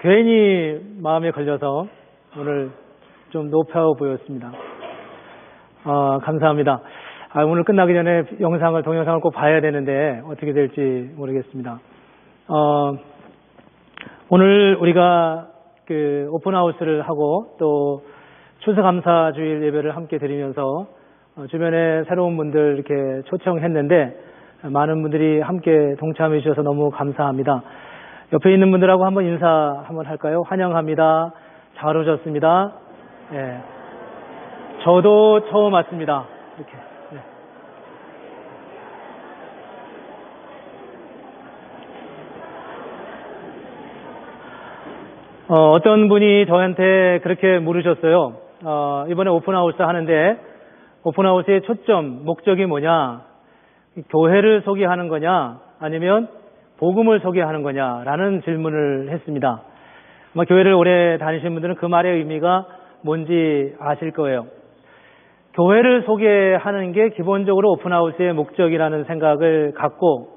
괜히 마음에 걸려서 오늘 좀 높여 보였습니다. 감사합니다. 오늘 끝나기 전에 동영상을 꼭 봐야 되는데 어떻게 될지 모르겠습니다. 오늘 우리가 그 오픈하우스를 하고 또 추수감사 주일 예배를 함께 드리면서 주변에 새로운 분들 이렇게 초청했는데 많은 분들이 함께 동참해 주셔서 너무 감사합니다. 옆에 있는 분들하고 한번 인사 한번 할까요? 환영합니다. 잘 오셨습니다. 네. 저도 처음 왔습니다. 이렇게. 네. 어떤 분이 저한테 그렇게 물으셨어요. 이번에 오픈하우스 하는데 오픈하우스의 초점, 목적이 뭐냐? 교회를 소개하는 거냐? 아니면 복음을 소개하는 거냐라는 질문을 했습니다. 아마 교회를 오래 다니신 분들은 그 말의 의미가 뭔지 아실 거예요. 교회를 소개하는 게 기본적으로 오픈하우스의 목적이라는 생각을 갖고,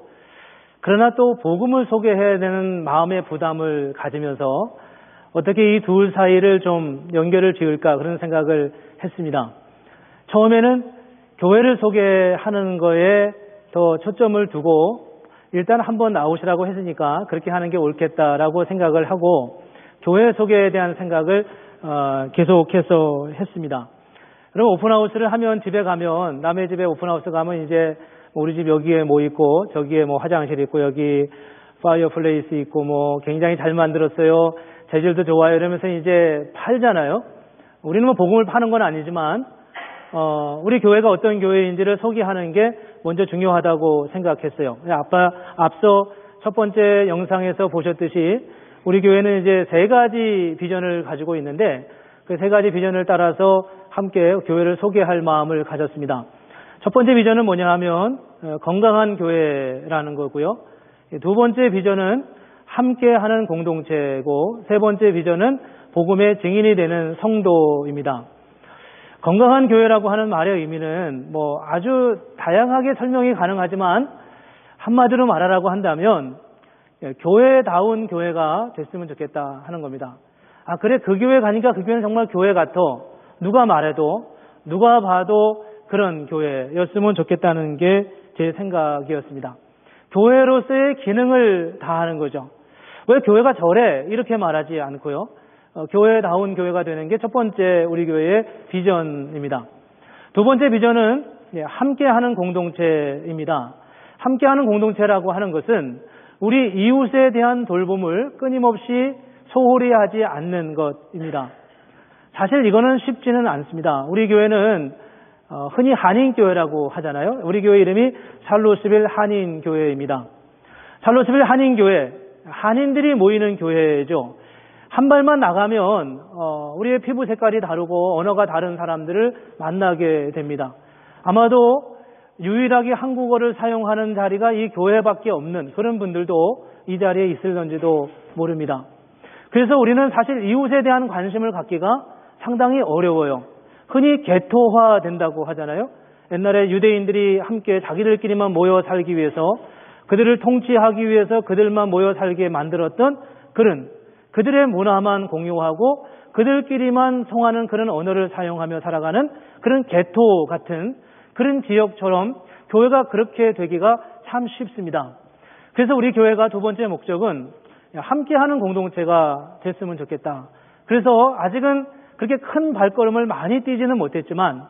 그러나 또 복음을 소개해야 되는 마음의 부담을 가지면서 어떻게 이 둘 사이를 좀 연결을 지을까 그런 생각을 했습니다. 처음에는 교회를 소개하는 거에 더 초점을 두고 일단 한번 나오시라고 했으니까 그렇게 하는 게 옳겠다라고 생각을 하고 교회 소개에 대한 생각을 계속해서 했습니다. 그럼 오픈하우스를 하면 집에 가면 남의 집에 오픈하우스 가면 이제 우리 집 여기에 뭐 있고 저기에 뭐 화장실 있고 여기 파이어플레이스 있고 뭐 굉장히 잘 만들었어요. 재질도 좋아요. 이러면서 이제 팔잖아요. 우리는 뭐 복음을 파는 건 아니지만 우리 교회가 어떤 교회인지를 소개하는 게 먼저 중요하다고 생각했어요. 앞서 첫 번째 영상에서 보셨듯이 우리 교회는 이제 3가지 비전을 가지고 있는데 그 3가지 비전을 따라서 함께 교회를 소개할 마음을 가졌습니다. 첫 번째 비전은 뭐냐 하면 건강한 교회라는 거고요. 두 번째 비전은 함께하는 공동체고 세 번째 비전은 복음의 증인이 되는 성도입니다. 건강한 교회라고 하는 말의 의미는 뭐 아주 다양하게 설명이 가능하지만 한마디로 말하라고 한다면 교회다운 교회가 됐으면 좋겠다 하는 겁니다. 그래 그 교회 가니까 그 교회는 정말 교회 같아. 누가 말해도 누가 봐도 그런 교회였으면 좋겠다는 게 제 생각이었습니다. 교회로서의 기능을 다하는 거죠. 왜 교회가 저래? 이렇게 말하지 않고요. 교회다운 교회가 되는 게 첫 번째 우리 교회의 비전입니다. 두 번째 비전은 함께하는 공동체입니다. 함께하는 공동체라고 하는 것은 우리 이웃에 대한 돌봄을 끊임없이 소홀히 하지 않는 것입니다. 사실 이거는 쉽지는 않습니다. 우리 교회는 흔히 한인교회라고 하잖아요. 우리 교회 이름이 샬롯스빌 한인교회입니다. 샬롯스빌 한인교회, 한인들이 모이는 교회죠. 한 발만 나가면 우리의 피부 색깔이 다르고 언어가 다른 사람들을 만나게 됩니다. 아마도 유일하게 한국어를 사용하는 자리가 이 교회밖에 없는 그런 분들도 이 자리에 있을런지도 모릅니다. 그래서 우리는 사실 이웃에 대한 관심을 갖기가 상당히 어려워요. 흔히 개토화 된다고 하잖아요. 옛날에 유대인들이 함께 자기들끼리만 모여 살기 위해서 그들을 통치하기 위해서 그들만 모여 살게 만들었던 그들의 문화만 공유하고 그들끼리만 통하는 그런 언어를 사용하며 살아가는 그런 개토 같은 그런 지역처럼 교회가 그렇게 되기가 참 쉽습니다. 그래서 우리 교회가 두 번째 목적은 함께하는 공동체가 됐으면 좋겠다. 그래서 아직은 그렇게 큰 발걸음을 많이 뛰지는 못했지만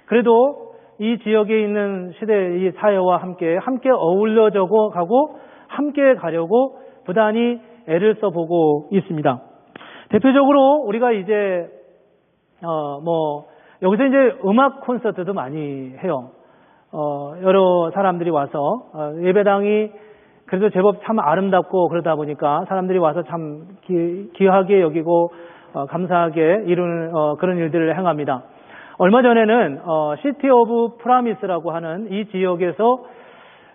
그래도 이 지역에 있는 이 사회와 함께 어울려져 가고 함께 가려고 부단히 애를 써보고 있습니다. 대표적으로 우리가 이제 여기서 이제 음악 콘서트도 많이 해요. 여러 사람들이 와서 예배당이 그래도 제법 참 아름답고 그러다 보니까 사람들이 와서 참 귀하게 여기고 감사하게 이루는 그런 일들을 행합니다. 얼마 전에는 시티 오브 프라미스라고 하는 이 지역에서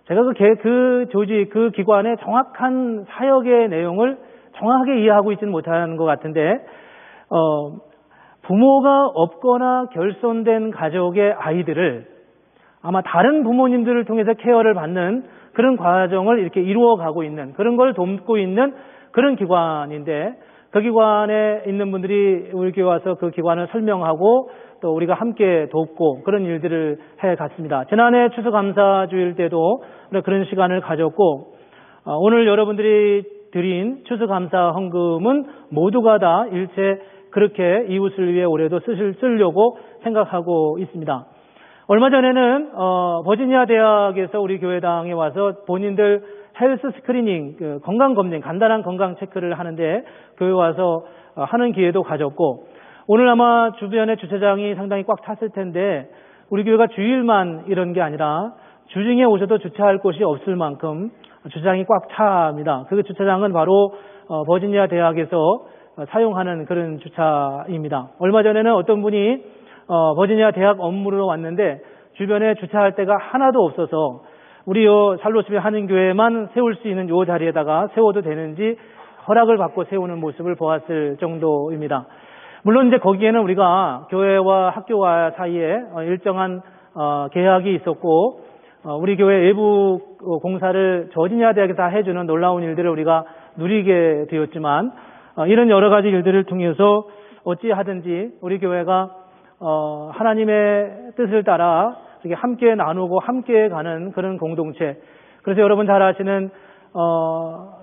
제가 그 기관의 정확한 사역의 내용을 정확하게 이해하고 있지는 못하는 것 같은데 부모가 없거나 결손된 가족의 아이들을 아마 다른 부모님들을 통해서 케어를 받는 그런 과정을 이렇게 이루어가고 있는 그런 걸 돕고 있는 그런 기관인데 그 기관에 있는 분들이 우리 교회 와서 그 기관을 설명하고 또 우리가 함께 돕고 그런 일들을 해갔습니다. 지난해 추수감사주일 때도 그런 시간을 가졌고 오늘 여러분들이 드린 추수감사 헌금은 모두가 다 일체 그렇게 이웃을 위해 올해도 쓰려고 생각하고 있습니다. 얼마 전에는 버지니아 대학에서 우리 교회당에 와서 본인들 헬스 스크리닝, 건강검진, 간단한 건강 체크를 하는데 교회 와서 하는 기회도 가졌고 오늘 아마 주변에 주차장이 상당히 꽉 찼을 텐데 우리 교회가 주일만 이런 게 아니라 주중에 오셔도 주차할 곳이 없을 만큼 주차장이 꽉 차입니다. 그 주차장은 바로 버지니아 대학에서 사용하는 그런 주차입니다. 얼마 전에는 어떤 분이 버지니아 대학 업무로 왔는데 주변에 주차할 데가 하나도 없어서 우리 살로스비 한인교회만 세울 수 있는 요 자리에다가 세워도 되는지 허락을 받고 세우는 모습을 보았을 정도입니다. 물론 이제 거기에는 우리가 교회와 학교와 사이에 일정한 계약이 있었고 우리 교회 외부 공사를 버지니아 대학에서 해주는 놀라운 일들을 우리가 누리게 되었지만 이런 여러 가지 일들을 통해서 어찌하든지 우리 교회가 하나님의 뜻을 따라 이렇게 함께 나누고 함께 가는 그런 공동체. 그래서 여러분 잘 아시는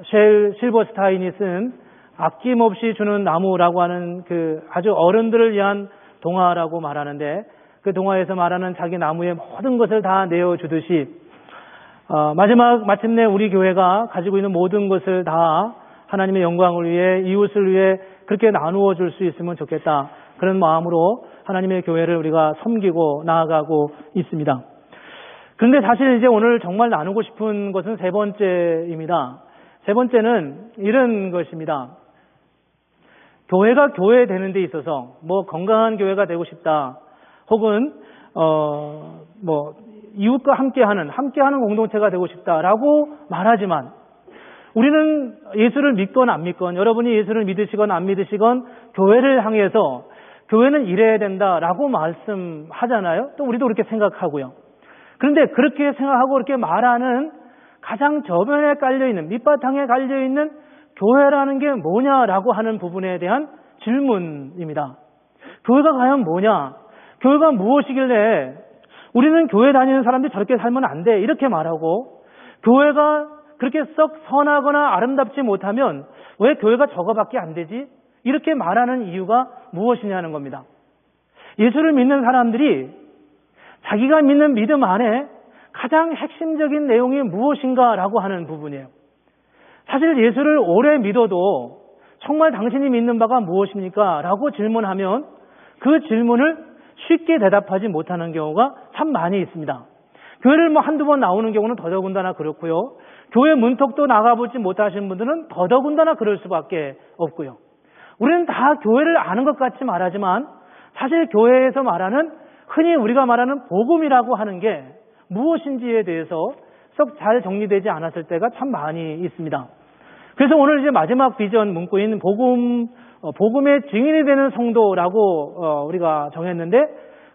쉘 실버스타인이 쓴 아낌없이 주는 나무라고 하는 그 아주 어른들을 위한 동화라고 말하는데 그 동화에서 말하는 자기 나무의 모든 것을 다 내어주듯이 마침내 우리 교회가 가지고 있는 모든 것을 다 하나님의 영광을 위해 이웃을 위해 그렇게 나누어 줄 수 있으면 좋겠다. 그런 마음으로 하나님의 교회를 우리가 섬기고 나아가고 있습니다. 그런데 사실 이제 오늘 정말 나누고 싶은 것은 세 번째입니다. 세 번째는 이런 것입니다. 교회가 교회 되는 데 있어서 뭐 건강한 교회가 되고 싶다. 혹은 이웃과 함께하는 공동체가 되고 싶다라고 말하지만 우리는 예수를 믿건 안 믿건 여러분이 예수를 믿으시건 안 믿으시건 교회를 향해서 교회는 이래야 된다라고 말씀하잖아요. 또 우리도 그렇게 생각하고요. 그런데 그렇게 생각하고 그렇게 말하는 가장 저변에 깔려있는 밑바탕에 깔려있는 교회라는 게 뭐냐라고 하는 부분에 대한 질문입니다. 교회가 과연 뭐냐? 교회가 무엇이길래 우리는 교회 다니는 사람들이 저렇게 살면 안 돼 이렇게 말하고 교회가 그렇게 썩 선하거나 아름답지 못하면 왜 교회가 저거밖에 안 되지? 이렇게 말하는 이유가 무엇이냐는 겁니다. 예수를 믿는 사람들이 자기가 믿는 믿음 안에 가장 핵심적인 내용이 무엇인가라고 하는 부분이에요. 사실 예수를 오래 믿어도 정말 당신이 믿는 바가 무엇입니까? 라고 질문하면 그 질문을 쉽게 대답하지 못하는 경우가 참 많이 있습니다. 교회를 한두 번 나오는 경우는 더더군다나 그렇고요. 교회 문턱도 나가보지 못하신 분들은 더더군다나 그럴 수밖에 없고요. 우리는 다 교회를 아는 것 같이 말하지만 사실 교회에서 말하는 흔히 우리가 말하는 복음이라고 하는 게 무엇인지에 대해서 썩 잘 정리되지 않았을 때가 참 많이 있습니다. 그래서 오늘 이제 마지막 비전 문구인 복음의 증인이 되는 성도라고 우리가 정했는데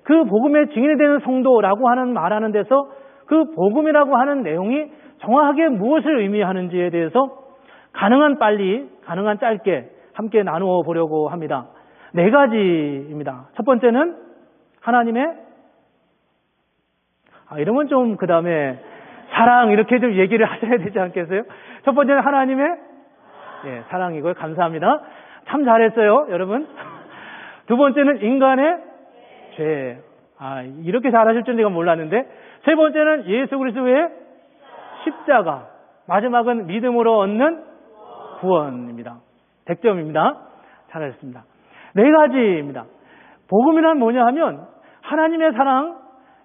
그 복음의 증인이 되는 성도라고 하는 말하는 데서 그 복음이라고 하는 내용이 정확하게 무엇을 의미하는지에 대해서 가능한 빨리, 가능한 짧게 함께 나누어 보려고 합니다. 네 가지입니다. 첫 번째는 하나님의 이러면 좀 그 다음에 사랑 이렇게 좀 얘기를 하셔야 되지 않겠어요? 첫 번째는 하나님의 사랑이고요. 감사합니다. 참 잘했어요, 여러분. 두 번째는 인간의 죄. 이렇게 잘하실 줄 내가 몰랐는데. 세 번째는 예수 그리스도의 십자가. 마지막은 믿음으로 얻는 구원입니다. 100점입니다. 잘하셨습니다. 네 가지입니다. 복음이란 뭐냐 하면 하나님의 사랑,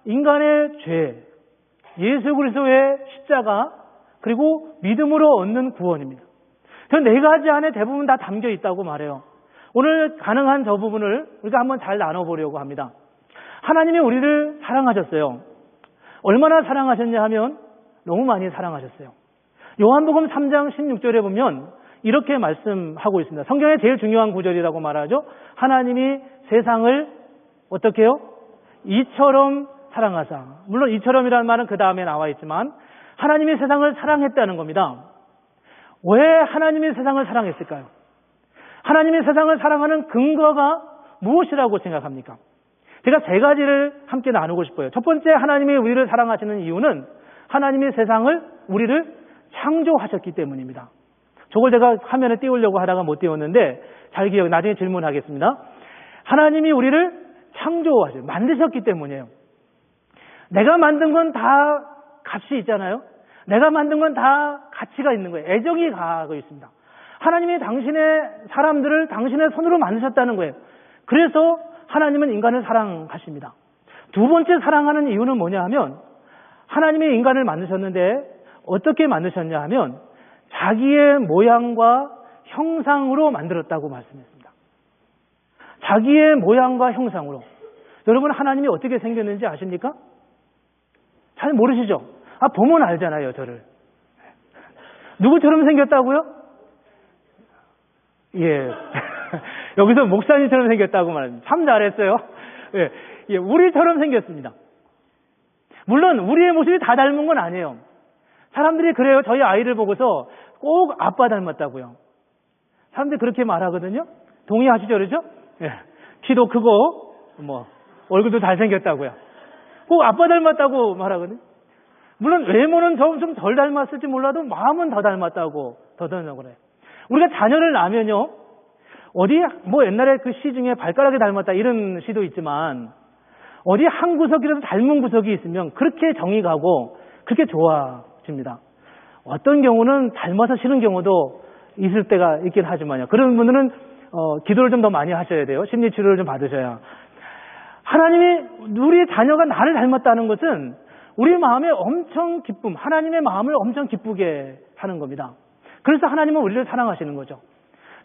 인간의 죄, 예수 그리스도의 십자가, 그리고 믿음으로 얻는 구원입니다. 그 네 가지 안에 대부분 다 담겨 있다고 말해요. 오늘 가능한 저 부분을 우리가 한번 잘 나눠보려고 합니다. 하나님이 우리를 사랑하셨어요. 얼마나 사랑하셨냐 하면 너무 많이 사랑하셨어요. 요한복음 3장 16절에 보면 이렇게 말씀하고 있습니다. 성경의 제일 중요한 구절이라고 말하죠. 하나님이 세상을 어떻게 해요? 이처럼 사랑하사. 물론 이처럼이라는 말은 그 다음에 나와 있지만 하나님이 세상을 사랑했다는 겁니다. 왜 하나님이 세상을 사랑했을까요? 하나님이 세상을 사랑하는 근거가 무엇이라고 생각합니까? 제가 세 가지를 함께 나누고 싶어요. 첫 번째, 하나님이 우리를 사랑하시는 이유는 하나님이 세상을, 우리를 창조하셨기 때문입니다. 저걸 제가 화면에 띄우려고 하다가 못 띄웠는데 잘 기억, 나중에 질문하겠습니다. 하나님이 우리를 창조하셨어요. 만드셨기 때문이에요. 내가 만든 건 다 값이 있잖아요. 내가 만든 건 다 가치가 있는 거예요. 애정이 가하고 있습니다. 하나님이 당신의 사람들을 당신의 손으로 만드셨다는 거예요. 그래서 하나님은 인간을 사랑하십니다. 두 번째 사랑하는 이유는 뭐냐 하면 하나님이 인간을 만드셨는데 어떻게 만드셨냐 하면 자기의 모양과 형상으로 만들었다고 말씀했습니다. 자기의 모양과 형상으로. 여러분, 하나님이 어떻게 생겼는지 아십니까? 잘 모르시죠? 보면 알잖아요, 저를. 누구처럼 생겼다고요? 예. 여기서 목사님처럼 생겼다고 말합니다. 참 잘했어요. 예. 우리처럼 생겼습니다. 물론 우리의 모습이 다 닮은 건 아니에요. 사람들이 그래요. 저희 아이를 보고서 꼭 아빠 닮았다고요. 사람들이 그렇게 말하거든요. 동의하시죠, 그러죠? 예. 키도 크고 얼굴도 잘생겼다고요. 꼭 아빠 닮았다고 말하거든요. 물론 외모는 좀 덜 닮았을지 몰라도 마음은 더 닮았다고 그래요. 우리가 자녀를 낳으면요, 어디 옛날에 그 시 중에 발가락이 닮았다 이런 시도 있지만 어디 한 구석이라도 닮은 구석이 있으면 그렇게 정이 가고 그렇게 좋아집니다. 어떤 경우는 닮아서 싫은 경우도 있을 때가 있긴 하지만요. 그런 분들은 기도를 좀 더 많이 하셔야 돼요. 심리치료를 좀 받으셔야. 하나님이 우리 자녀가 나를 닮았다는 것은 우리 마음에 엄청 기쁨, 하나님의 마음을 엄청 기쁘게 하는 겁니다. 그래서 하나님은 우리를 사랑하시는 거죠.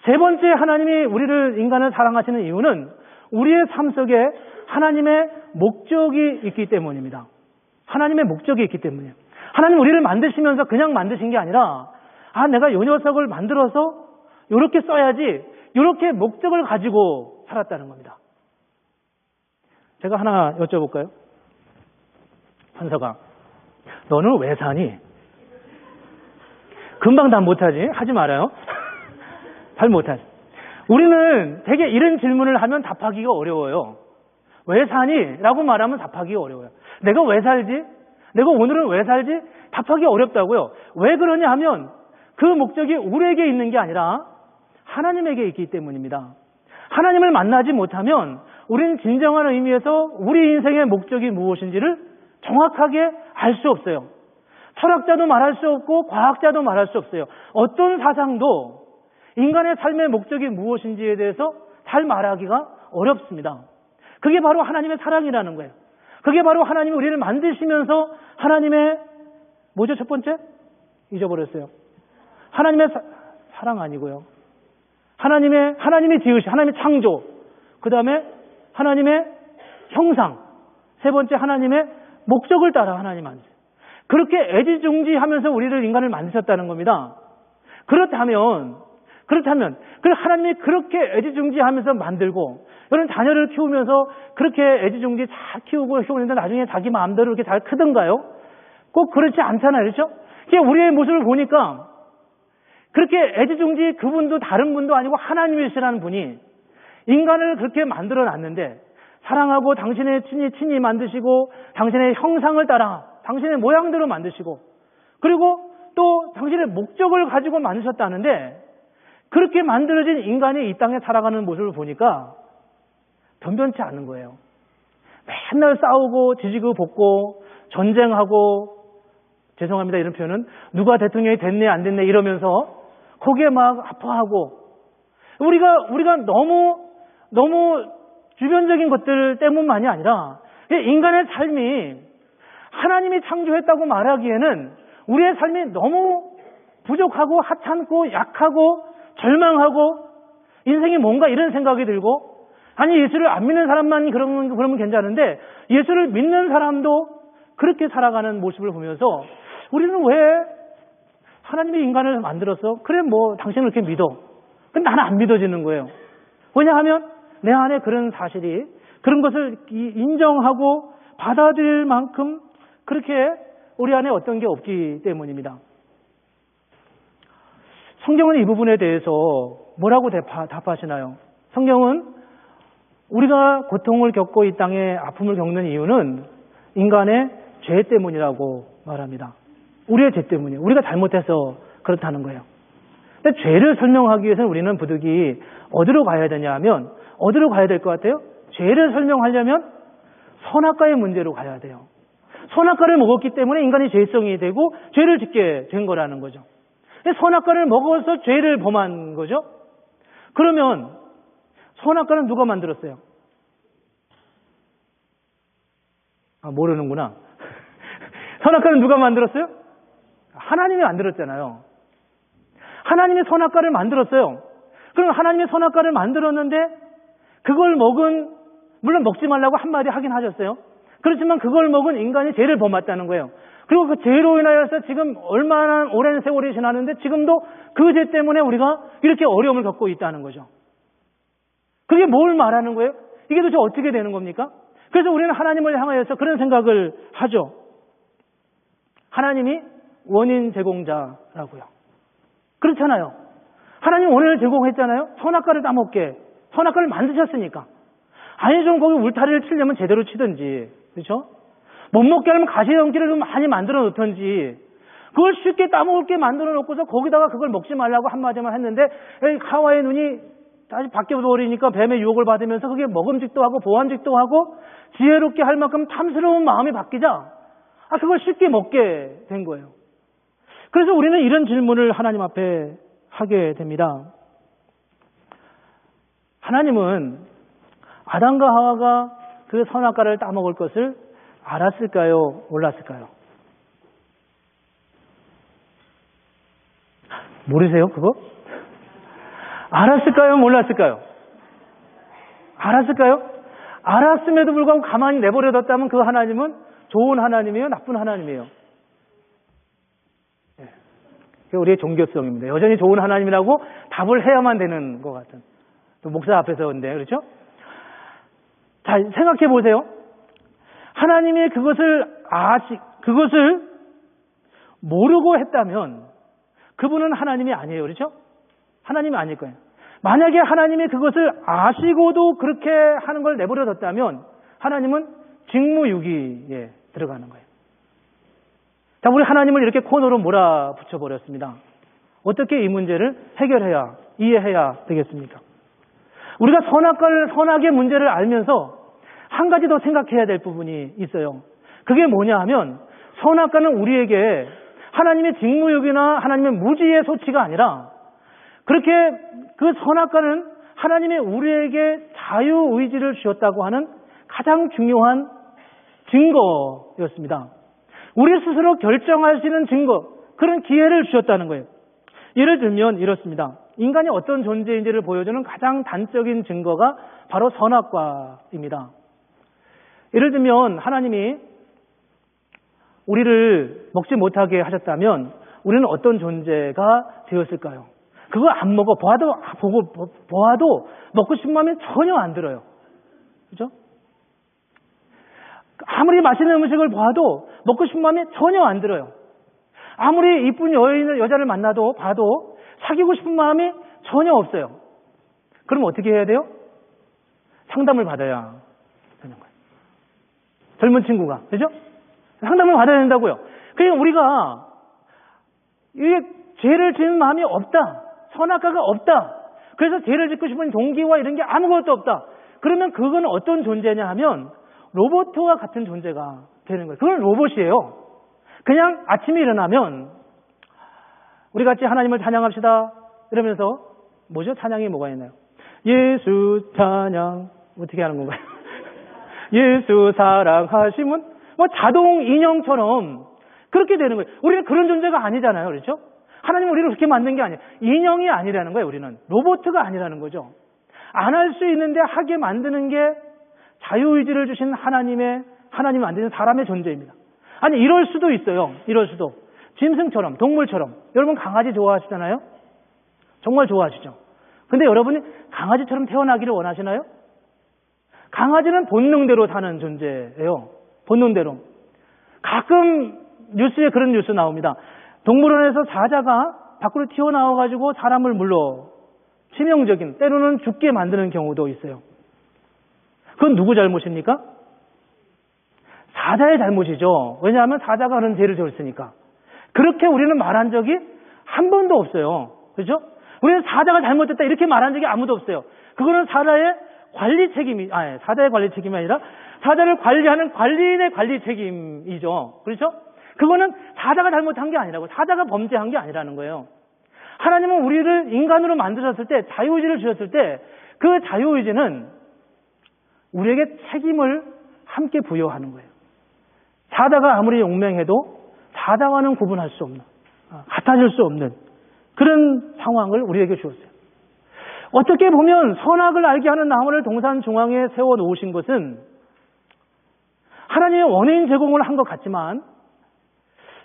세 번째, 하나님이 우리를, 인간을 사랑하시는 이유는 우리의 삶 속에 하나님의 목적이 있기 때문입니다. 하나님의 목적이 있기 때문이에요. 하나님 우리를 만드시면서 그냥 만드신 게 아니라 내가 이 녀석을 만들어서 이렇게 써야지, 이렇게 목적을 가지고 살았다는 겁니다. 제가 하나 여쭤볼까요? 판서가, 너는 왜 사니? 금방 답 못하지? 하지 말아요. 잘 못하지. 우리는 되게 이런 질문을 하면 답하기가 어려워요. 왜 사니? 라고 말하면 답하기가 어려워요. 내가 왜 살지? 내가 오늘은 왜 살지? 답하기 어렵다고요. 왜 그러냐 하면 그 목적이 우리에게 있는 게 아니라 하나님에게 있기 때문입니다. 하나님을 만나지 못하면 우리는 진정한 의미에서 우리 인생의 목적이 무엇인지를 정확하게 알 수 없어요. 철학자도 말할 수 없고 과학자도 말할 수 없어요. 어떤 사상도 인간의 삶의 목적이 무엇인지에 대해서 잘 말하기가 어렵습니다. 그게 바로 하나님의 사랑이라는 거예요. 그게 바로 하나님이 우리를 만드시면서 하나님의 뭐죠? 첫 번째? 잊어버렸어요. 하나님의 사랑 아니고요. 하나님이 지으신, 하나님의 창조. 그 다음에 하나님의 형상. 세 번째, 하나님의 목적을 따라 하나님 만드세요. 그렇게 애지중지하면서 우리를, 인간을 만드셨다는 겁니다. 그렇다면 그 하나님이 그렇게 애지중지하면서 만들고, 여러분 자녀를 키우면서 그렇게 애지중지 잘 키우는데 나중에 자기 마음대로 이렇게 잘 크던가요? 꼭 그렇지 않잖아요, 그렇죠? 우리의 모습을 보니까 그렇게 애지중지, 그분도 다른 분도 아니고 하나님이시라는 분이 인간을 그렇게 만들어 놨는데, 사랑하고 당신의 친히 만드시고 당신의 형상을 따라 당신의 모양대로 만드시고, 그리고 또 당신의 목적을 가지고 만드셨다는데, 그렇게 만들어진 인간이 이 땅에 살아가는 모습을 보니까 변변치 않은 거예요. 맨날 싸우고 지지고 볶고 전쟁하고, 죄송합니다 이런 표현은, 누가 대통령이 됐네 안 됐네 이러면서 거기에 막 아파하고, 우리가 너무 주변적인 것들 때문만이 아니라 인간의 삶이 하나님이 창조했다고 말하기에는 우리의 삶이 너무 부족하고 하찮고 약하고 절망하고 인생이 뭔가 이런 생각이 들고, 아니 예수를 안 믿는 사람만 그러면 괜찮은데 예수를 믿는 사람도 그렇게 살아가는 모습을 보면서 우리는 왜 하나님이 인간을 만들어서 그래 당신을 그렇게 믿어. 근데 나는 안 믿어지는 거예요. 왜냐하면 내 안에 그런 사실이, 그런 것을 인정하고 받아들일 만큼 그렇게 우리 안에 어떤 게 없기 때문입니다. 성경은 이 부분에 대해서 뭐라고 답하시나요? 성경은 우리가 고통을 겪고 이 땅에 아픔을 겪는 이유는 인간의 죄 때문이라고 말합니다. 우리의 죄 때문이에요. 우리가 잘못해서 그렇다는 거예요. 근데 죄를 설명하기 위해서는 우리는 부득이 어디로 가야 되냐 하면 어디로 가야 될 것 같아요? 죄를 설명하려면 선악과의 문제로 가야 돼요. 선악과를 먹었기 때문에 인간이 죄성이 되고 죄를 짓게 된 거라는 거죠. 선악과를 먹어서 죄를 범한 거죠. 그러면 선악과는 누가 만들었어요? 모르는구나. 선악과는 누가 만들었어요? 하나님이 만들었잖아요. 하나님이 선악과를 만들었어요. 그럼 하나님이 선악과를 만들었는데 그걸 먹은, 물론 먹지 말라고 한마디 하긴 하셨어요. 그렇지만 그걸 먹은 인간이 죄를 범했다는 거예요. 그리고 그 죄로 인하여서 지금 얼마나 오랜 세월이 지났는데 지금도 그 죄 때문에 우리가 이렇게 어려움을 겪고 있다는 거죠. 그게 뭘 말하는 거예요? 이게 도대체 어떻게 되는 겁니까? 그래서 우리는 하나님을 향하여서 그런 생각을 하죠. 하나님이 원인 제공자라고요. 그렇잖아요. 하나님 원인을 제공했잖아요. 선악과를 따먹게. 선악과를 만드셨으니까. 아니 좀 거기 울타리를 치려면 제대로 치든지. 그렇죠? 못 먹게 하려면 가시덤기를 좀 많이 만들어 놓든지. 그걸 쉽게 따먹을 게 만들어 놓고서 거기다가 그걸 먹지 말라고 한마디만 했는데 하와의 눈이 다시 바뀌어 버리니까 뱀의 유혹을 받으면서 그게 먹음직도 하고 보안직도 하고 지혜롭게 할 만큼 탐스러운 마음이 바뀌자 그걸 쉽게 먹게 된 거예요. 그래서 우리는 이런 질문을 하나님 앞에 하게 됩니다. 하나님은 아담과 하와가 그 선악과를 따먹을 것을 알았을까요? 몰랐을까요? 모르세요, 그거? 알았을까요? 몰랐을까요? 알았을까요? 알았음에도 불구하고 가만히 내버려뒀다면 그 하나님은 좋은 하나님이에요? 나쁜 하나님이에요? 그게 우리의 종교성입니다. 여전히 좋은 하나님이라고 답을 해야만 되는 것 같은. 또 목사 앞에서 근데 그렇죠? 자, 생각해 보세요. 하나님이 그것을 모르고 했다면 그분은 하나님이 아니에요. 그렇죠? 하나님이 아닐 거예요. 만약에 하나님이 그것을 아시고도 그렇게 하는 걸 내버려뒀다면 하나님은 직무유기에 들어가는 거예요. 자, 우리 하나님을 이렇게 코너로 몰아붙여 버렸습니다. 어떻게 이 문제를 해결해야, 이해해야 되겠습니까? 우리가 선악의 문제를 알면서 한 가지 더 생각해야 될 부분이 있어요. 그게 뭐냐 하면 선악과는 우리에게 하나님의 직무유기나 하나님의 무지의 소치가 아니라 그렇게 그 선악과는 하나님의 우리에게 자유의지를 주셨다고 하는 가장 중요한 증거였습니다. 우리 스스로 결정할 수 있는 증거, 그런 기회를 주셨다는 거예요. 예를 들면 이렇습니다. 인간이 어떤 존재인지를 보여주는 가장 단적인 증거가 바로 선악과입니다. 예를 들면 하나님이 우리를 먹지 못하게 하셨다면 우리는 어떤 존재가 되었을까요? 그거 안 먹어 보아도 먹고 싶은 마음이 전혀 안 들어요. 그죠? 아무리 맛있는 음식을 봐도 먹고 싶은 마음이 전혀 안 들어요. 아무리 이쁜 여자를 봐도 사귀고 싶은 마음이 전혀 없어요. 그럼 어떻게 해야 돼요? 상담을 받아야 되는 거예요. 젊은 친구가. 그죠? 상담을 받아야 된다고요. 그러니까 우리가 이게 죄를 짓는 마음이 없다. 선악과가 없다. 그래서 죄를 짓고 싶은 동기와 이런 게 아무것도 없다. 그러면 그건 어떤 존재냐 하면 로봇과 같은 존재가 되는 거예요. 그건 로봇이에요. 그냥 아침에 일어나면 우리 같이 하나님을 찬양합시다. 이러면서 뭐죠? 찬양이 뭐가 있나요? 예수 찬양 어떻게 하는 건가요? 예수 사랑하심은 뭐 자동 인형처럼 그렇게 되는 거예요. 우리는 그런 존재가 아니잖아요. 그렇죠? 하나님은 우리를 그렇게 만든 게 아니에요. 인형이 아니라는 거예요. 우리는 로봇가 아니라는 거죠. 안 할 수 있는데 하게 만드는 게 자유의지를 주신 하나님이 만드는 사람의 존재입니다. 아니 이럴 수도 있어요. 이럴 수도. 짐승처럼 동물처럼. 여러분 강아지 좋아하시잖아요. 정말 좋아하시죠. 근데 여러분이 강아지처럼 태어나기를 원하시나요? 강아지는 본능대로 사는 존재예요. 본능대로. 가끔 뉴스에 그런 뉴스 나옵니다. 동물원에서 사자가 밖으로 튀어나와가지고 사람을 물러 치명적인, 때로는 죽게 만드는 경우도 있어요. 그건 누구 잘못입니까? 사자의 잘못이죠. 왜냐하면 사자가 그런 죄를 지었으니까. 그렇게 우리는 말한 적이 한 번도 없어요. 그렇죠? 우리는 사자가 잘못했다 이렇게 말한 적이 아무도 없어요. 그거는 사자의 관리 책임이, 사자의 관리 책임이 아니라 사자를 관리하는 관리인의 관리 책임이죠. 그렇죠? 그거는 사자가 잘못한 게 아니라고, 사자가 범죄한 게 아니라는 거예요. 하나님은 우리를 인간으로 만드셨을 때, 자유의지를 주셨을 때, 그 자유의지는 우리에게 책임을 함께 부여하는 거예요. 사자가 아무리 용맹해도 사자와는 구분할 수 없는, 같아질 수 없는 그런 상황을 우리에게 주었어요. 어떻게 보면 선악을 알게 하는 나무를 동산 중앙에 세워놓으신 것은 하나님의 원인 제공을 한 것 같지만,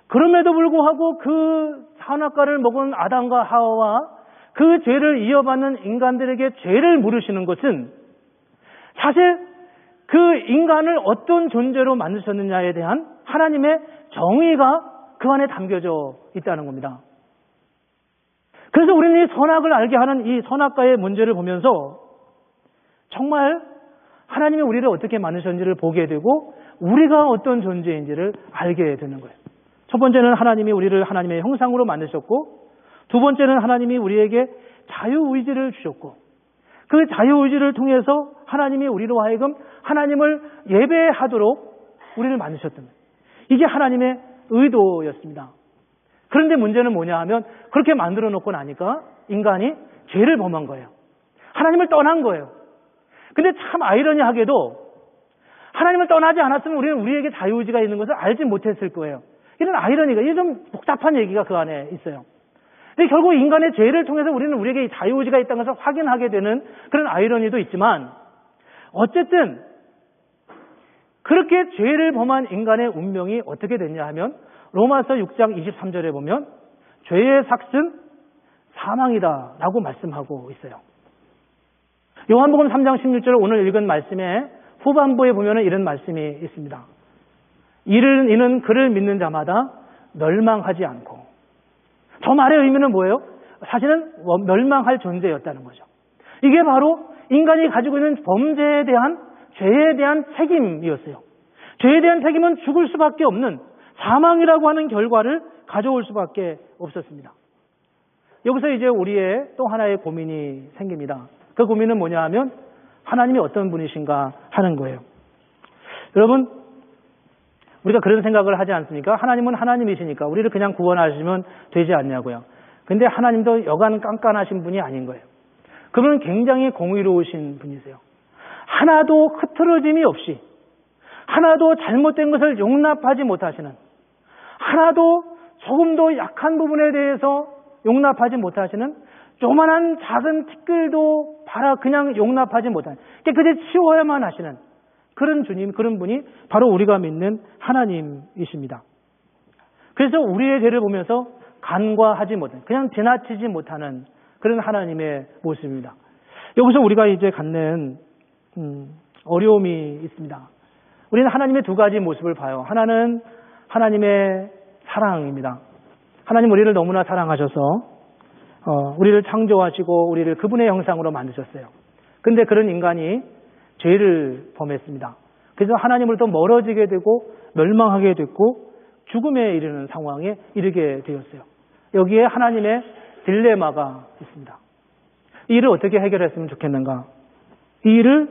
그럼에도 불구하고 그 선악과를 먹은 아담과 하와와 그 죄를 이어받는 인간들에게 죄를 물으시는 것은 사실 그 인간을 어떤 존재로 만드셨느냐에 대한 하나님의 정의가 그 안에 담겨져 있다는 겁니다. 그래서 우리는 이 선악을 알게 하는 이 선악과의 문제를 보면서 정말 하나님이 우리를 어떻게 만드셨는지를 보게 되고 우리가 어떤 존재인지를 알게 되는 거예요. 첫 번째는 하나님이 우리를 하나님의 형상으로 만드셨고, 두 번째는 하나님이 우리에게 자유의지를 주셨고, 그 자유의지를 통해서 하나님이 우리로 하여금 하나님을 예배하도록 우리를 만드셨던 거예요. 이게 하나님의 의도였습니다. 그런데 문제는 뭐냐 하면 그렇게 만들어 놓고 나니까 인간이 죄를 범한 거예요. 하나님을 떠난 거예요. 근데 참 아이러니하게도 하나님을 떠나지 않았으면 우리는 우리에게 자유의지가 있는 것을 알지 못했을 거예요. 이런 아이러니가, 이게 좀 복잡한 얘기가 그 안에 있어요. 근데 결국 인간의 죄를 통해서 우리는 우리에게 자유의지가 있다는 것을 확인하게 되는 그런 아이러니도 있지만, 어쨌든 그렇게 죄를 범한 인간의 운명이 어떻게 됐냐 하면 로마서 6장 23절에 보면 죄의 삭은 사망이다 라고 말씀하고 있어요. 요한복음 3장 16절 오늘 읽은 말씀에 후반부에 보면 이런 말씀이 있습니다. 이는 그를 믿는 자마다 멸망하지 않고. 저 말의 의미는 뭐예요? 사실은 멸망할 존재였다는 거죠. 이게 바로 인간이 가지고 있는 범죄에 대한, 죄에 대한 책임이었어요. 죄에 대한 책임은 죽을 수밖에 없는 사망이라고 하는 결과를 가져올 수밖에 없었습니다. 여기서 이제 우리의 또 하나의 고민이 생깁니다. 그 고민은 뭐냐 하면 하나님이 어떤 분이신가 하는 거예요. 여러분, 우리가 그런 생각을 하지 않습니까? 하나님은 하나님이시니까 우리를 그냥 구원하시면 되지 않냐고요. 근데 하나님도 여간 깐깐하신 분이 아닌 거예요. 그분은 굉장히 공의로우신 분이세요. 하나도 흐트러짐이 없이, 하나도 잘못된 것을 용납하지 못하시는, 하나도 조금도 약한 부분에 대해서 용납하지 못하시는, 조만한 작은 티끌도 그냥 용납하지 못하는, 깨끗이 치워야만 하시는 그런 주님, 그런 분이 바로 우리가 믿는 하나님이십니다. 그래서 우리의 죄를 보면서 간과하지 못하는, 그냥 지나치지 못하는 그런 하나님의 모습입니다. 여기서 우리가 이제 갖는 어려움이 있습니다. 우리는 하나님의 두 가지 모습을 봐요. 하나는 하나님의 사랑입니다. 하나님 우리를 너무나 사랑하셔서 우리를 창조하시고 우리를 그분의 형상으로 만드셨어요. 근데 그런 인간이 죄를 범했습니다. 그래서 하나님으로부터 멀어지게 되고 멸망하게 됐고 죽음에 이르는 상황에 이르게 되었어요. 여기에 하나님의 딜레마가 있습니다. 이 일을 어떻게 해결했으면 좋겠는가? 이 일을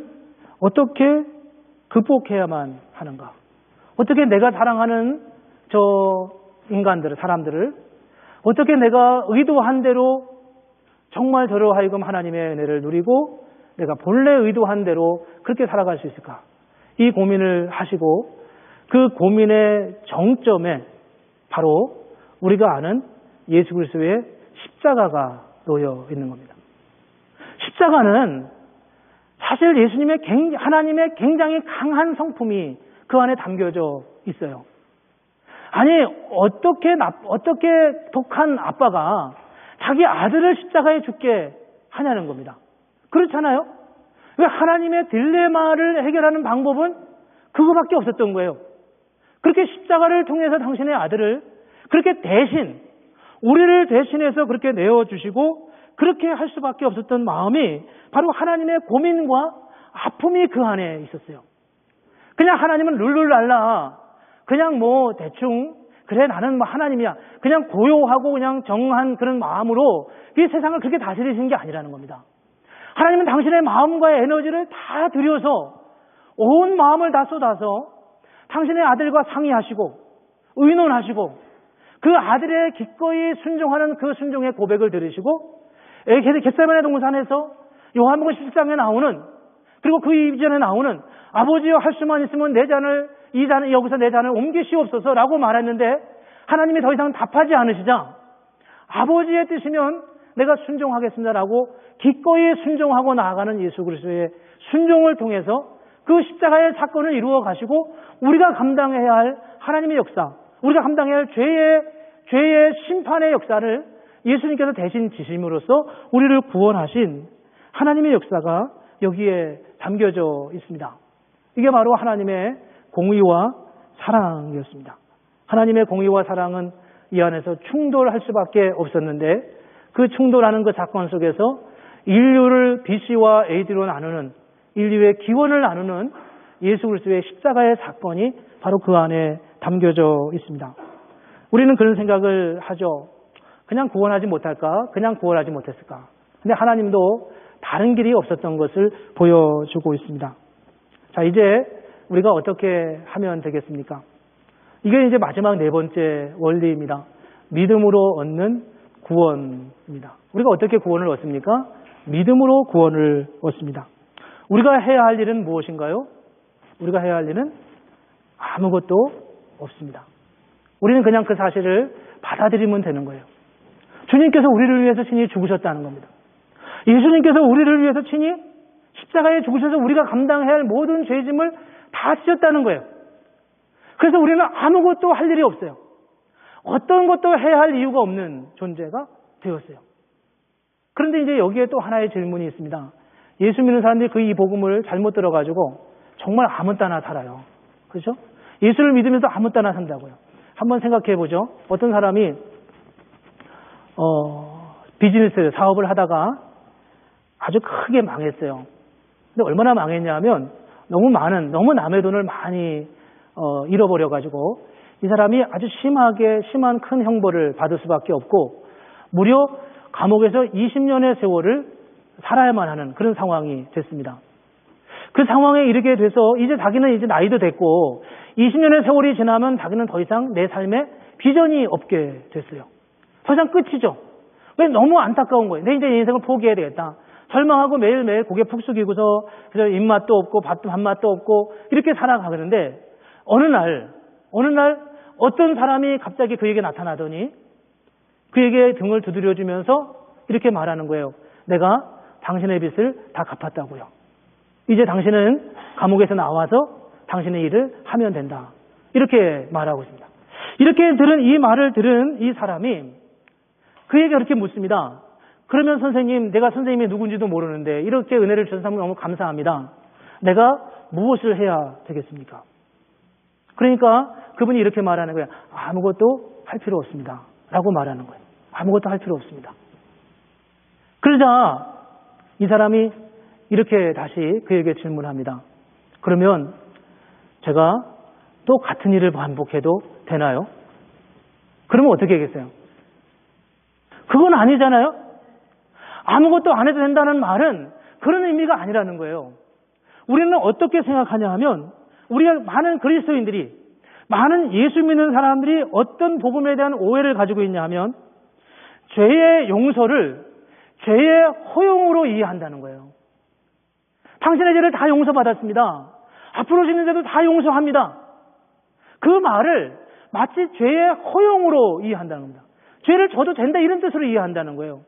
어떻게 극복해야만 하는가? 어떻게 내가 사랑하는 저 인간들을, 사람들을 어떻게 내가 의도한 대로 정말 저로 하여금 하나님의 은혜를 누리고 내가 본래 의도한 대로 그렇게 살아갈 수 있을까? 이 고민을 하시고 그 고민의 정점에 바로 우리가 아는 예수 그리스도의 십자가가 놓여 있는 겁니다. 십자가는 사실 예수님의 하나님의 굉장히 강한 성품이 그 안에 담겨져 있어요. 아니 어떻게 독한 아빠가 자기 아들을 십자가에 죽게 하냐는 겁니다. 그렇잖아요? 왜 하나님의 딜레마를 해결하는 방법은 그거밖에 없었던 거예요. 그렇게 십자가를 통해서 당신의 아들을 그렇게 대신 우리를 대신해서 그렇게 내어주시고 그렇게 할 수밖에 없었던 마음이 바로 하나님의 고민과 아픔이 그 안에 있었어요. 그냥 하나님은 룰루랄라 그냥 뭐 대충 그래 나는 뭐 하나님이야 그냥 고요하고 그냥 정한 그런 마음으로 이 세상을 그렇게 다스리시는 게 아니라는 겁니다. 하나님은 당신의 마음과 에너지를 다 들여서 온 마음을 다 쏟아서 당신의 아들과 상의하시고 의논하시고 그 아들의 기꺼이 순종하는 그 순종의 고백을 들으시고 겟세마네 동산에서 요한복음 17장에 나오는 그리고 그 이전에 나오는 아버지여 할 수만 있으면 이 잔을 여기서 내 잔을 옮기시옵소서라고 말했는데 하나님이 더 이상 답하지 않으시자 아버지의 뜻이면 내가 순종하겠습니다라고 기꺼이 순종하고 나아가는 예수 그리스도의 순종을 통해서 그 십자가의 사건을 이루어 가시고 우리가 감당해야 할 하나님의 역사, 우리가 감당해야 할 죄의 심판의 역사를 예수님께서 대신 지심으로써 우리를 구원하신 하나님의 역사가 여기에 담겨져 있습니다. 이게 바로 하나님의 공의와 사랑이었습니다. 하나님의 공의와 사랑은 이 안에서 충돌할 수밖에 없었는데 그 충돌하는 그 사건 속에서 인류를 BC와 AD로 나누는 인류의 기원을 나누는 예수 그리스도의 십자가의 사건이 바로 그 안에 담겨져 있습니다. 우리는 그런 생각을 하죠. 그냥 구원하지 못할까? 그냥 구원하지 못했을까? 근데 하나님도 다른 길이 없었던 것을 보여주고 있습니다. 자, 이제 우리가 어떻게 하면 되겠습니까? 이게 이제 마지막 네 번째 원리입니다. 믿음으로 얻는 구원입니다. 우리가 어떻게 구원을 얻습니까? 믿음으로 구원을 얻습니다. 우리가 해야 할 일은 무엇인가요? 우리가 해야 할 일은 아무것도 없습니다. 우리는 그냥 그 사실을 받아들이면 되는 거예요. 주님께서 우리를 위해서 친히 죽으셨다는 겁니다. 예수님께서 우리를 위해서 친히 십자가에 죽으셔서 우리가 감당해야 할 모든 죄짐을 다 지셨다는 거예요. 그래서 우리는 아무것도 할 일이 없어요. 어떤 것도 해야 할 이유가 없는 존재가 되었어요. 그런데 이제 여기에 또 하나의 질문이 있습니다. 예수 믿는 사람들이 그 이 복음을 잘못 들어가지고 정말 아무 따나 살아요. 그렇죠? 예수를 믿으면서 아무 따나 산다고요. 한번 생각해 보죠. 어떤 사람이 비즈니스 사업을 하다가 아주 크게 망했어요. 근데 얼마나 망했냐면 너무 남의 돈을 많이 잃어버려가지고 이 사람이 아주 심한 큰 형벌을 받을 수밖에 없고 무려 감옥에서 20년의 세월을 살아야만 하는 그런 상황이 됐습니다. 그 상황에 이르게 돼서 이제 자기는 이제 나이도 됐고 20년의 세월이 지나면 자기는 더 이상 내 삶에 비전이 없게 됐어요. 더 이상 끝이죠. 왜? 너무 안타까운 거예요. 내 이제 인생을 포기해야 되겠다. 절망하고 매일매일 고개 푹 숙이고서 그래서 입맛도 없고 밥맛도 없고 이렇게 살아가는데 어느 날 어떤 사람이 갑자기 그에게 나타나더니 그에게 등을 두드려주면서 이렇게 말하는 거예요. 내가 당신의 빚을 다 갚았다고요. 이제 당신은 감옥에서 나와서 당신의 일을 하면 된다. 이렇게 말하고 있습니다. 이렇게 이 말을 들은 이 사람이 그에게 그렇게 묻습니다. 그러면 선생님, 내가 선생님이 누군지도 모르는데 이렇게 은혜를 주셔서 너무 감사합니다. 내가 무엇을 해야 되겠습니까? 그러니까 그분이 이렇게 말하는 거예요. 아무것도 할 필요 없습니다. 라고 말하는 거예요. 아무것도 할 필요 없습니다. 그러자 이 사람이 이렇게 다시 그에게 질문합니다. 그러면 제가 또 같은 일을 반복해도 되나요? 그러면 어떻게 하겠어요? 그건 아니잖아요? 아무것도 안 해도 된다는 말은 그런 의미가 아니라는 거예요. 우리는 어떻게 생각하냐 하면 우리가 많은 그리스도인들이 많은 예수 믿는 사람들이 어떤 복음에 대한 오해를 가지고 있냐 하면 죄의 용서를 죄의 허용으로 이해한다는 거예요. 당신의 죄를 다 용서받았습니다. 앞으로 짓는 죄도 다 용서합니다. 그 말을 마치 죄의 허용으로 이해한다는 겁니다. 죄를 져도 된다 이런 뜻으로 이해한다는 거예요.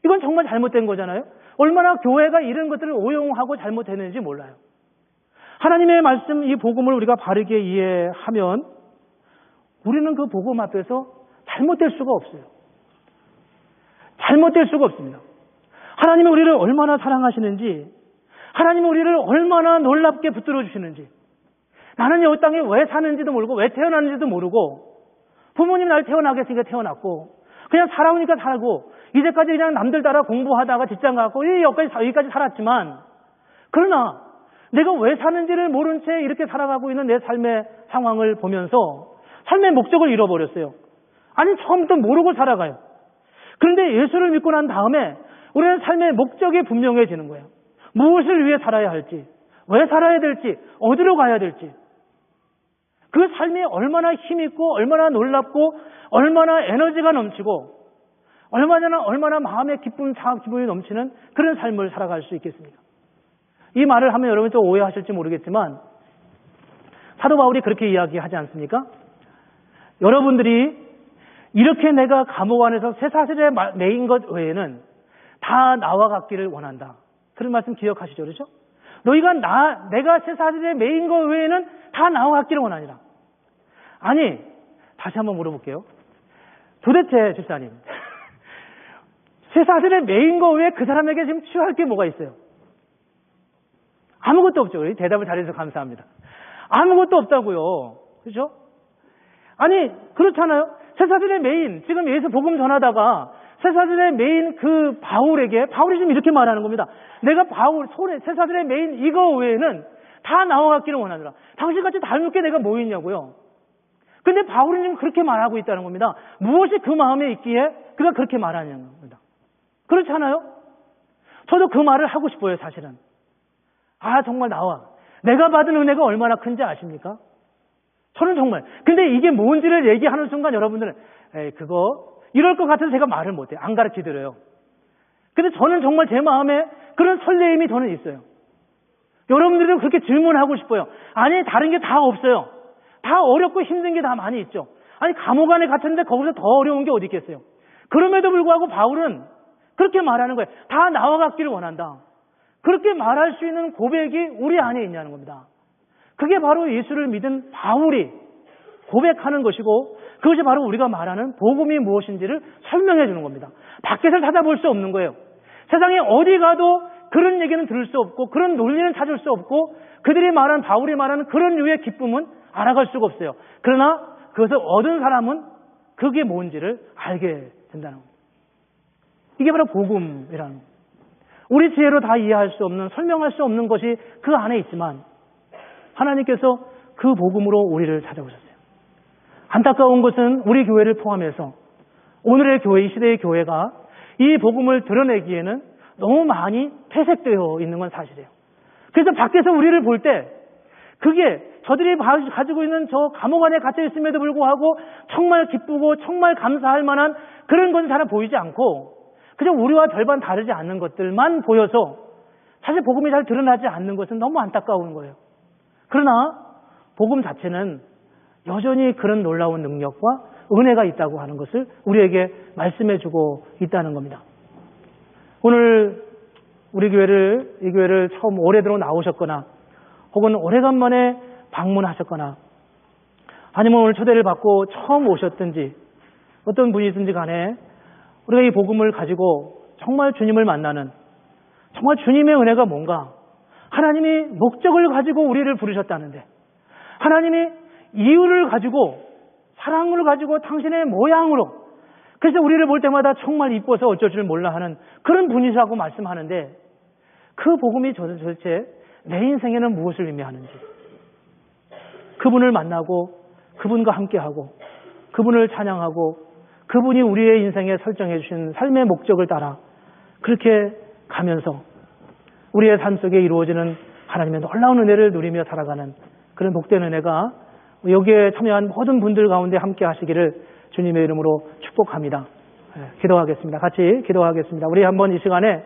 이건 정말 잘못된 거잖아요. 얼마나 교회가 이런 것들을 오용하고 잘못했는지 몰라요. 하나님의 말씀, 이 복음을 우리가 바르게 이해하면 우리는 그 복음 앞에서 잘못될 수가 없어요. 잘못될 수가 없습니다. 하나님이 우리를 얼마나 사랑하시는지, 하나님이 우리를 얼마나 놀랍게 붙들어 주시는지, 나는 이 땅에 왜 사는지도 모르고 왜 태어났는지도 모르고 부모님 날 태어나게 했으니까 태어났고 그냥 살아오니까 살고 이제까지 그냥 남들 따라 공부하다가 직장 가고 여기까지 살았지만, 그러나 내가 왜 사는지를 모른 채 이렇게 살아가고 있는 내 삶의 상황을 보면서 삶의 목적을 잃어버렸어요. 아니, 처음부터 모르고 살아가요. 그런데 예수를 믿고 난 다음에 우리는 삶의 목적이 분명해지는 거예요. 무엇을 위해 살아야 할지, 왜 살아야 될지, 어디로 가야 될지. 그 삶이 얼마나 힘있고 얼마나 놀랍고 얼마나 에너지가 넘치고 얼마나 마음의 기분이 넘치는 그런 삶을 살아갈 수 있겠습니까? 이 말을 하면 여러분이 또 오해하실지 모르겠지만 사도 바울이 그렇게 이야기하지 않습니까? 여러분들이 이렇게 내가 감옥 안에서 쇠사슬에 매인 것 외에는 다 나와 같기를 원한다. 그런 말씀 기억하시죠? 그렇죠? 너희가 내가 쇠사슬에 매인 것 외에는 다 나와 같기를 원하니라. 아니, 다시 한번 물어볼게요. 도대체 집사님, 쇠사슬에 매인 것 외에 그 사람에게 지금 취할 게 뭐가 있어요? 아무것도 없죠. 우리 대답을 잘해주셔서 감사합니다. 아무것도 없다고요. 그렇죠? 아니, 그렇잖아요. 쇠사슬에 매인, 지금 예수 복음 전하다가 쇠사슬에 매인 그 바울이 지금 이렇게 말하는 겁니다. 내가 쇠사슬에 매인 이거 외에는 다 나와 같기를 원하노라. 당신같이 닮을 게 내가 뭐 있냐고요. 근데 바울은 지금 그렇게 말하고 있다는 겁니다. 무엇이 그 마음에 있기에 그가 그렇게 말하냐는 겁니다. 그렇지 않아요? 저도 그 말을 하고 싶어요, 사실은. 아, 정말 나와. 내가 받은 은혜가 얼마나 큰지 아십니까? 저는 정말. 근데 이게 뭔지를 얘기하는 순간 여러분들은 이럴 것 같아서 제가 말을 못해요. 안 가르치드려요. 근데 저는 정말 제 마음에 그런 설레임이 저는 있어요. 여러분들도 그렇게 질문하고 싶어요. 아니, 다른 게 다 없어요. 다 어렵고 힘든 게 다 많이 있죠. 아니, 감옥 안에 갇혔는데 거기서 더 어려운 게 어디 있겠어요. 그럼에도 불구하고 바울은 그렇게 말하는 거예요. 다 나와 같기를 원한다. 그렇게 말할 수 있는 고백이 우리 안에 있냐는 겁니다. 그게 바로 예수를 믿은 바울이 고백하는 것이고 그것이 바로 우리가 말하는 복음이 무엇인지를 설명해 주는 겁니다. 밖에서 찾아볼 수 없는 거예요. 세상에 어디 가도 그런 얘기는 들을 수 없고 그런 논리는 찾을 수 없고 바울이 말하는 그런 류의 기쁨은 알아갈 수가 없어요. 그러나 그것을 얻은 사람은 그게 뭔지를 알게 된다는 겁니다. 이게 바로 복음이라는 겁니다. 우리 지혜로 다 이해할 수 없는, 설명할 수 없는 것이 그 안에 있지만 하나님께서 그 복음으로 우리를 찾아오셨어요. 안타까운 것은 우리 교회를 포함해서 오늘의 교회, 이 시대의 교회가 이 복음을 드러내기에는 너무 많이 퇴색되어 있는 건 사실이에요. 그래서 밖에서 우리를 볼 때 그게 저들이 가지고 있는 저 감옥 안에 갇혀 있음에도 불구하고 정말 기쁘고 정말 감사할 만한 그런 건 잘 보이지 않고 그냥 우리와 별반 다르지 않는 것들만 보여서 사실 복음이 잘 드러나지 않는 것은 너무 안타까운 거예요. 그러나 복음 자체는 여전히 그런 놀라운 능력과 은혜가 있다고 하는 것을 우리에게 말씀해주고 있다는 겁니다. 오늘 이 교회를 처음 올해 들어 나오셨거나 혹은 오래간만에 방문하셨거나 아니면 오늘 초대를 받고 처음 오셨든지 어떤 분이든지 간에 우리가 이 복음을 가지고 정말 주님을 만나는 정말 주님의 은혜가 뭔가 하나님이 목적을 가지고 우리를 부르셨다는데 하나님이 이유를 가지고 사랑을 가지고 당신의 모양으로 그래서 우리를 볼 때마다 정말 이뻐서 어쩔 줄 몰라 하는 그런 분이라고 말씀하는데 그 복음이 도대체 내 인생에는 무엇을 의미하는지 그분을 만나고 그분과 함께하고 그분을 찬양하고 그분이 우리의 인생에 설정해 주신 삶의 목적을 따라 그렇게 가면서 우리의 삶 속에 이루어지는 하나님의 놀라운 은혜를 누리며 살아가는 그런 복된 은혜가 여기에 참여한 모든 분들 가운데 함께 하시기를 주님의 이름으로 축복합니다. 기도하겠습니다. 같이 기도하겠습니다. 우리 한번 이 시간에